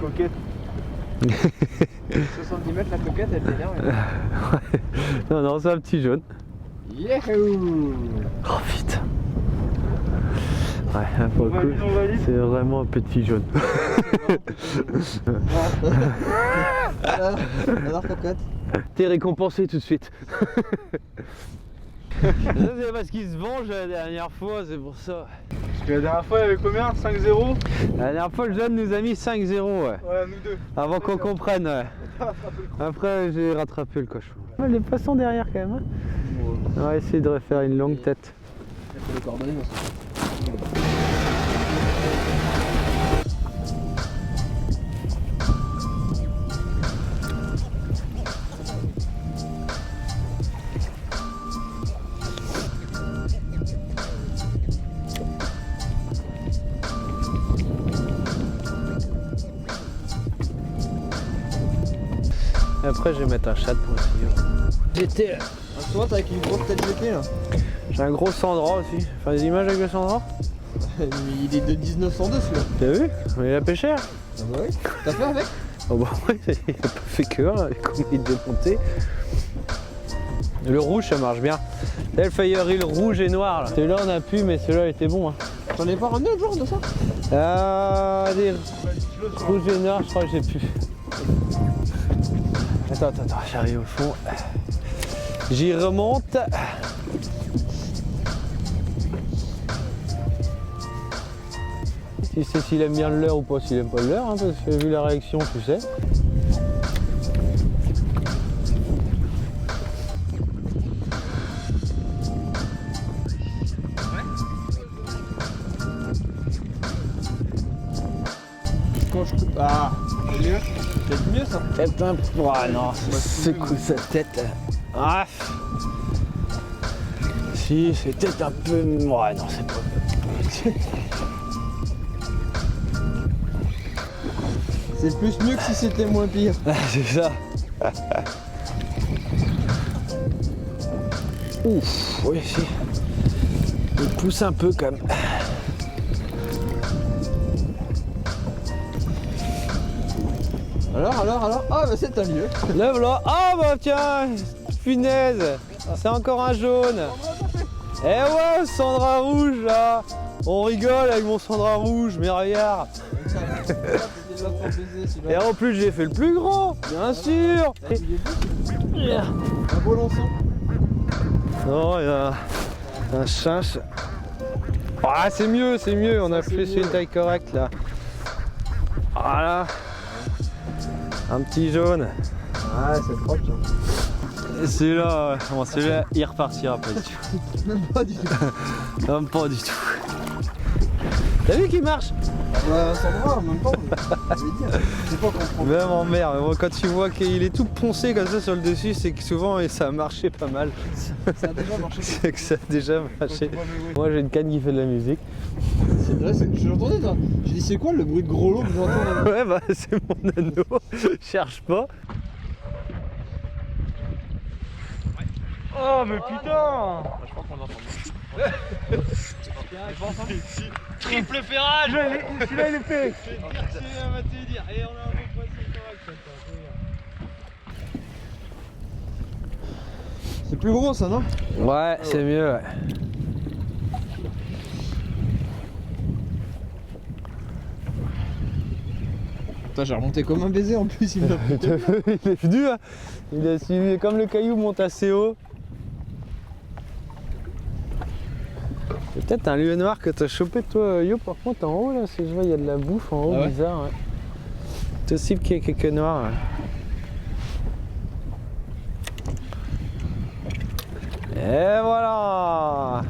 coquette. 70 mètres la coquette, elle t'énerve. Non, non, c'est un petit jaune. Yahoo! Oh putain. Ouais, pour le coup, c'est vraiment un petit jaune. Alors coquette. T'es récompensé tout de suite. C'est parce qu'il se venge la dernière fois, c'est pour ça. Parce que la dernière fois, il y avait combien? 5-0? La dernière fois, le jeune nous a mis 5-0, ouais. Ouais, nous deux. Avant qu'on comprenne, ouais. Après, j'ai rattrapé le cochon. Ouais, les poissons derrière quand même. Hein. On va essayer de refaire une longue tête. Il faut les coordonner aussi. Et après, je vais mettre un chat pour essayer. GT. Toi, t'as avec une grosse tête GT là. J'ai un gros Sandra aussi. Enfin, des images avec le Sandra. Il est de 1902 celui-là. T'as vu? Mais il a pêché. Ah bah oui. T'as fait avec? Oh bah ouais, il a pas fait que un, comment il est démonté. Le rouge, ça marche bien. Là, le Fire Reel rouge et noir. Celui-là, on a pu, mais celui-là était bon. Hein. T'en es pas ramené un jour de ça? Des rouges et noirs, je crois que j'ai pu. Attends, j'arrive au fond. J'y remonte. Tu sais s'il aime bien le leurre ou pas, s'il aime pas le leurre, hein, parce que vu la réaction, tu sais. Quand je coupe. Ah, c'est mieux. C'est mieux ça. Peut-être un peu. Ah non, c'est cool sa tête. Ah. Si, c'est peut-être un peu. Ouais, non, c'est pas. C'est plus mieux que si c'était moins pire. C'est ça. Ouf, oui, si. Il pousse un peu quand même. Alors. Ah bah c'est un lieu. Lève là. Ah bah tiens, punaise. C'est encore un jaune. Eh ouais, Sandra rouge là. On rigole avec mon Sandra rouge, mais regarde. Et en plus j'ai fait le plus grand, bien sûr. Un beau lançon. Non, il y a un chinche. Ah c'est mieux, on a fait sur une taille correcte là. Voilà. Un petit jaune. Ah c'est propre. Et celui-là, bon, celui-là il repartira pas du tout. Même pas du tout. Même pas du tout. T'as vu qu'il marche? Bah Sandra en même temps, je vais dire. C'est pas comprendre. Même en mer, mais bon, quand tu vois qu'il est tout poncé comme ça sur le dessus, c'est que souvent et ça a marché pas mal. Ça a déjà marché. C'est que ça a déjà marché. Moi j'ai une canne qui fait de la musique. C'est vrai, je l'entendais toi. J'ai dit c'est quoi le bruit de gros lot que j'entends là? Ouais bah c'est mon anneau, cherche pas. Oh mais putain! Je crois qu'on entend bien. Triple ferrage. Celui-là il est fait. Et on a un bon poisson correct. C'est plus gros ça non? Ouais, c'est mieux. Ouais. Putain j'ai remonté comme un baiser en plus il m'a Il est venu, hein. Il a suivi comme le caillou monte assez haut. C'est peut-être un lieu noir que t'as chopé toi Yo, par contre en haut là, je vois il y a de la bouffe en haut, ah ouais, bizarre. Ouais. C'est possible qu'il y ait quelques noirs. Ouais. Et voilà.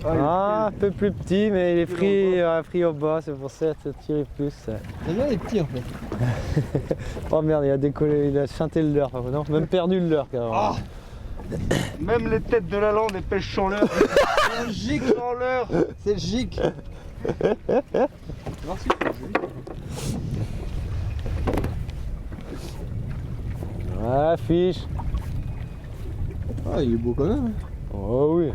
Ah, un peu plus petit, mais il est pris au bas, c'est pour ça que ça tire plus. Il est petit en fait. Oh merde, il a décollé, il a chanté le leurre, non, même perdu le leurre carrément. Ah. Même les têtes de la lande, les pêches sans leurre. C'est le gic sans leurre. C'est le gic. Ah, fiche. Ah, il est beau quand même. Oh oui.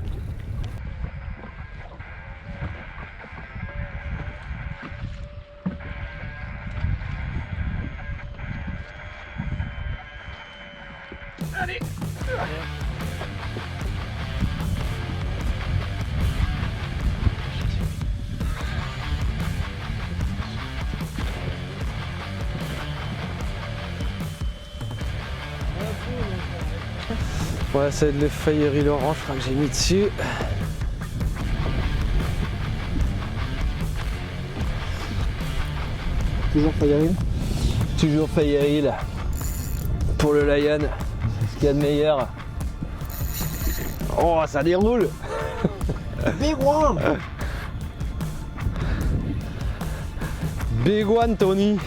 Ouais, c'est de l'Effaillerie l'orange, je crois que j'ai mis dessus. Toujours Fayerie. Toujours Fayerie là. Pour le Lion. Ce qu'il y a de meilleur. Oh, ça déroule. Big one. Big one, Tony.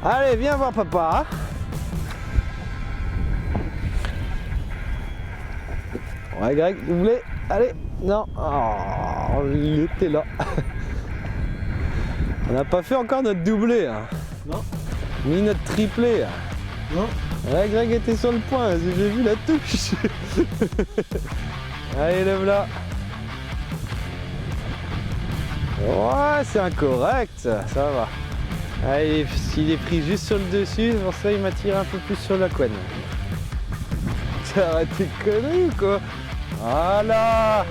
Allez, viens voir papa. Ouais, Greg, doublé. Allez, non. Oh, il était là. On n'a pas fait encore notre doublé. Hein. Non. Ni notre triplé. Non. Ouais, Greg était sur le point, j'ai vu la touche. Allez, lève là. Ouais, c'est incorrect, ça va. Allez, s'il est pris juste sur le dessus, pour ça il m'a tiré un peu plus sur la couenne. T'arrêtes tes conneries ou quoi? Voilà.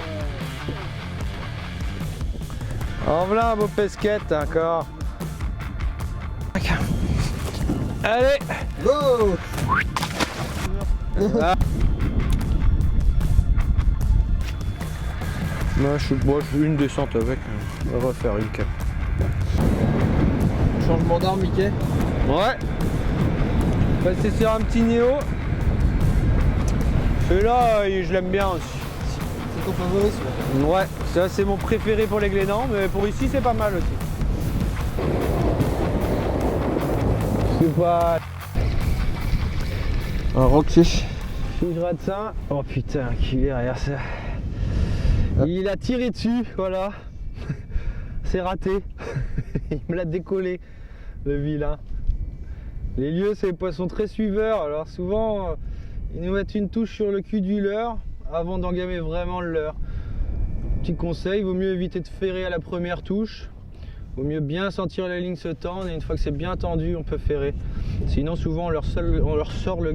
En voilà un beau pesquette encore. Allez. Go. Ah. Moi je suis une descente avec, on va refaire une cap. Changement d'arme, Mickey. Ouais. Passer sur un petit Néo. Celui-là, je l'aime bien aussi. C'est ton favori celui-là? Ouais, ça c'est mon préféré pour les Glénans, mais pour ici c'est pas mal aussi. C'est pas... Un rockfish. Fiche radecin. Oh putain, qu'il est derrière ça. Il a tiré dessus, voilà. C'est raté. Il me l'a décollé, le vilain. Les lieux, c'est des poissons très suiveurs. Alors souvent, ils nous mettent une touche sur le cul du leurre avant d'engamer vraiment le leurre. Petit conseil, il vaut mieux éviter de ferrer à la première touche. Il vaut mieux bien sentir la ligne se tendre et une fois que c'est bien tendu, on peut ferrer. Sinon, souvent, on leur sort le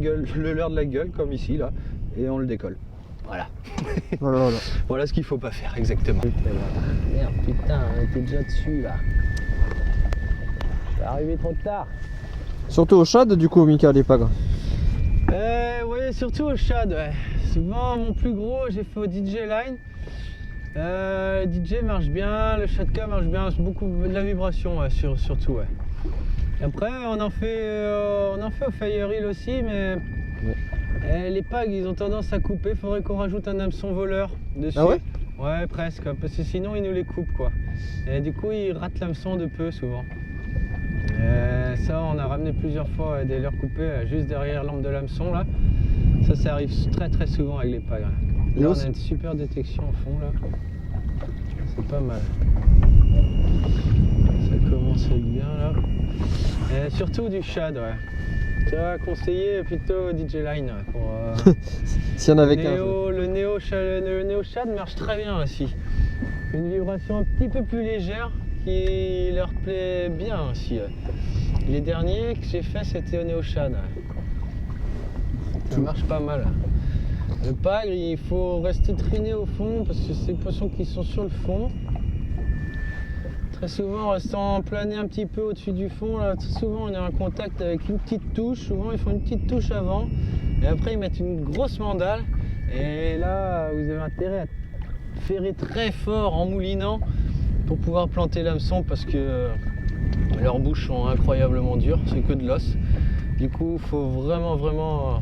leurre de la gueule, comme ici, là, et on le décolle. Voilà. Voilà. Voilà ce qu'il faut pas faire, exactement. Merde, putain, on était déjà dessus, là. Je suis arrivé trop tard. Surtout au shad, du coup, Mickey, à l'épagre. Oui, surtout au shad, ouais. Souvent, mon plus gros, j'ai fait au DJ Line. Le DJ marche bien, le shadka marche bien, c'est beaucoup de la vibration, ouais, surtout, ouais. Et après, on en fait au Fire Hill aussi, mais les pags, ils ont tendance à couper. Il faudrait qu'on rajoute un hameçon voleur dessus. Ah ouais? Ouais, presque, parce que sinon, ils nous les coupent, quoi. Et du coup, ils ratent l'hameçon de peu, souvent. Ça, on a ramené plusieurs fois des leurres coupées juste derrière l'arme de l'hameçon, là. Ça arrive très souvent avec les pags. Là, on a une super détection au fond, là. C'est pas mal. Ça commence à être bien, là. Et surtout du shad, ouais. Tu vas conseiller plutôt DJ Line pour s'il y en avait qu'un. le néo shad marche très bien aussi. Une vibration un petit peu plus légère qui leur plaît bien aussi. Les derniers que j'ai fait, c'était au néo shad. Ça marche pas mal. Le pagre, il faut rester traîné au fond parce que c'est des poissons qui sont sur le fond. Très souvent, en restant plané un petit peu au-dessus du fond, là, très souvent on est en contact avec une petite touche. Souvent ils font une petite touche avant et après ils mettent une grosse mandale. Et là, vous avez intérêt à ferrer très fort en moulinant pour pouvoir planter l'hameçon parce que leurs bouches sont incroyablement dures, c'est que de l'os. Du coup, il faut vraiment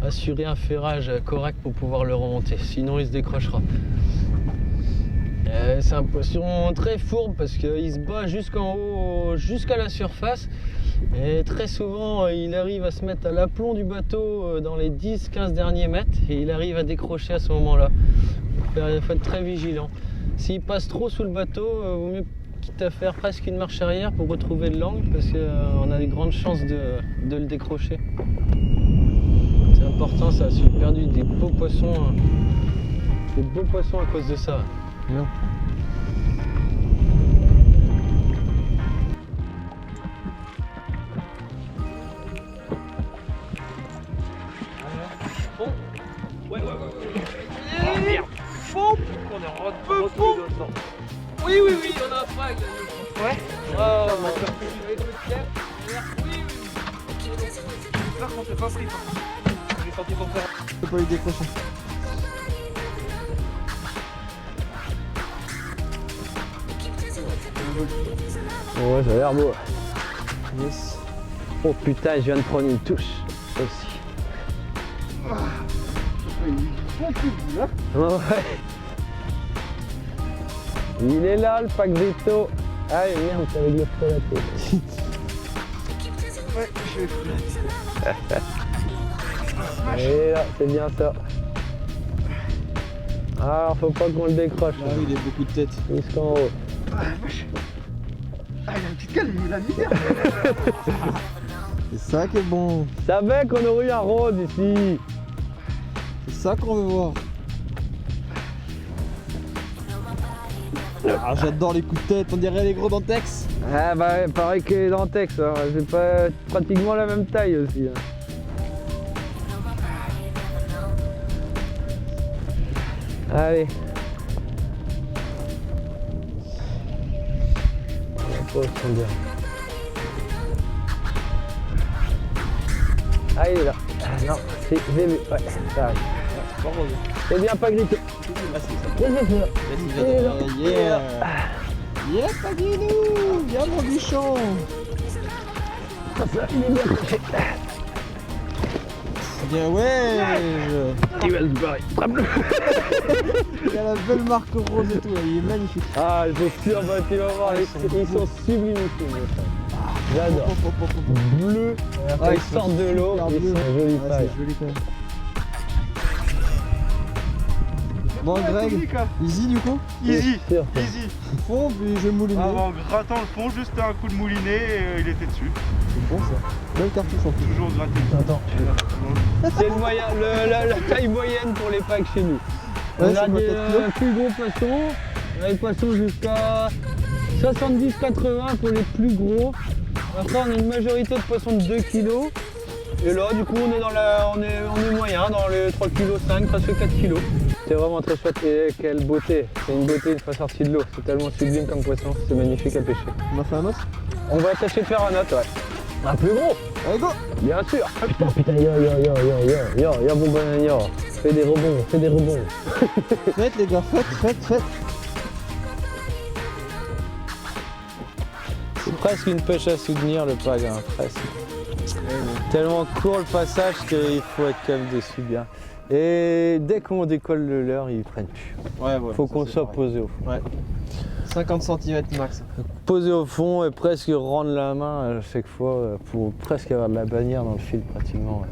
assurer un ferrage correct pour pouvoir le remonter, sinon il se décrochera. C'est un poisson très fourbe parce qu'il se bat jusqu'en haut, jusqu'à la surface. Et très souvent, il arrive à se mettre à l'aplomb du bateau dans les 10-15 derniers mètres et il arrive à décrocher à ce moment-là. Il faut être très vigilant. S'il passe trop sous le bateau, vaut mieux quitte à faire presque une marche arrière pour retrouver de l'angle parce qu'on a des grandes chances de le décrocher. C'est important ça, j'ai perdu des beaux poissons à cause de ça. Non. Fond. Ouais. Oh merde. Fond. On est en peu fond. Oui, on a un frag. Oh. J'espère qu'on s'est pas pris. J'ai senti ton frère. Je peux pas lui décrocher. Ouais, ça a l'air beau. Yes. Oh putain, je viens de prendre une touche aussi. Ouais. Il est là le pack veto. Ah merde, t'avais de l'eau la tête. Ouais, je vais Et là, c'est bien ça. Alors faut pas qu'on le décroche. Ah oui, il a beaucoup de tête. Jusqu'en haut. Ah la vache. Ah, il y a un petit calme, il a mis l'air. C'est ça qui est bon. Je savais qu'on aurait eu un rôde ici. C'est ça qu'on veut voir. Ah, j'adore les coups de tête, on dirait les gros Dantex. Ah bah pareil que les Dantex, hein. C'est pas pratiquement la même taille aussi. Hein. Allez. On va pas se dire. Ah il est là. Ah, non, c'est j'ai vu. Ouais, ça arrive. C'est bien pas grité. Yeah. Yeah, Paglinou. Viens mon bichon. Bien ouais. Il va se barrer. Il a la belle marque rose et tout, il est magnifique. Ah, ils sont sûrs, bah, tu vas voir, ils sont sublimissimes. J'adore. Bleu, ils sortent de l'eau, super ils bleu. sont jolis Ouais, pailles. c'est joli quand même. Bon Greg, easy du coup. Easy, Sûr, easy. Fond, puis je mouline. En grattant le fond, juste un coup de moulinet et il était dessus. C'est bon ça. Belle cartouche en plus. Toujours gratté. Attends. C'est le moyen, la taille moyenne pour les packs chez nous. Ouais, On a c'est quoi, des 4 kilos plus gros poissons, on a des poissons jusqu'à 70-80 pour les plus gros. Après on a une majorité de poissons de 2 kg. Et là du coup on est dans on est moyen, dans les 3 kg 5, presque 4 kg. C'est vraiment très chouette et quelle beauté. C'est une beauté une fois sorti de l'eau. C'est tellement sublime comme poisson, c'est magnifique à pêcher. On a fait un autre. On va tâcher de faire un autre, ouais. Un plus gros, Allez go. bien sûr. Putain, yo, bon yo. Fais des rebonds. Faites les gars, faites. C'est presque une pêche à soutenir le pag, hein, presque. Tellement court le passage qu'il faut être quand même dessus bien. Et dès qu'on décolle le leurre, ils prennent plus. Ouais, Faut qu'on soit posé au fond. Ouais. 50 cm max. Posé au fond et presque rendre la main à chaque fois pour presque avoir de la bannière dans le fil pratiquement.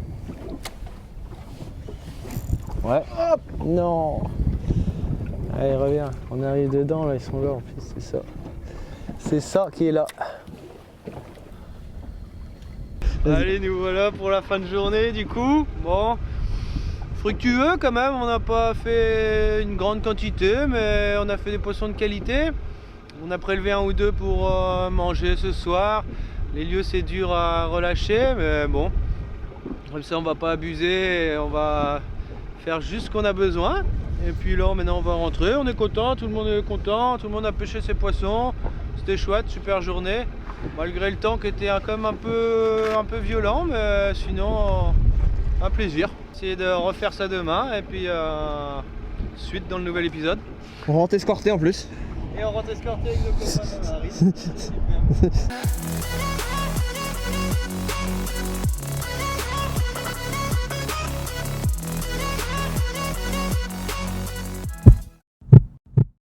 Ouais. Hop. Non. Allez, reviens. On arrive dedans, là, ils sont là en plus, c'est ça. C'est ça qui est là. Allez, nous voilà pour la fin de journée du coup. Bon, fructueux quand même, on n'a pas fait une grande quantité, mais on a fait des poissons de qualité. On a prélevé un ou deux pour manger ce soir. Les lieux c'est dur à relâcher, mais bon, comme ça on va pas abuser, on va faire juste ce qu'on a besoin. Et puis là maintenant on va rentrer, on est content, tout le monde est content, tout le monde a pêché ses poissons. C'était chouette, super journée. Malgré le temps qui était quand même un peu violent, mais sinon un plaisir. Essayer de refaire ça demain et puis suite dans le nouvel épisode. On rentre escorté en plus. Et on rentre escorté avec le copain de Marie.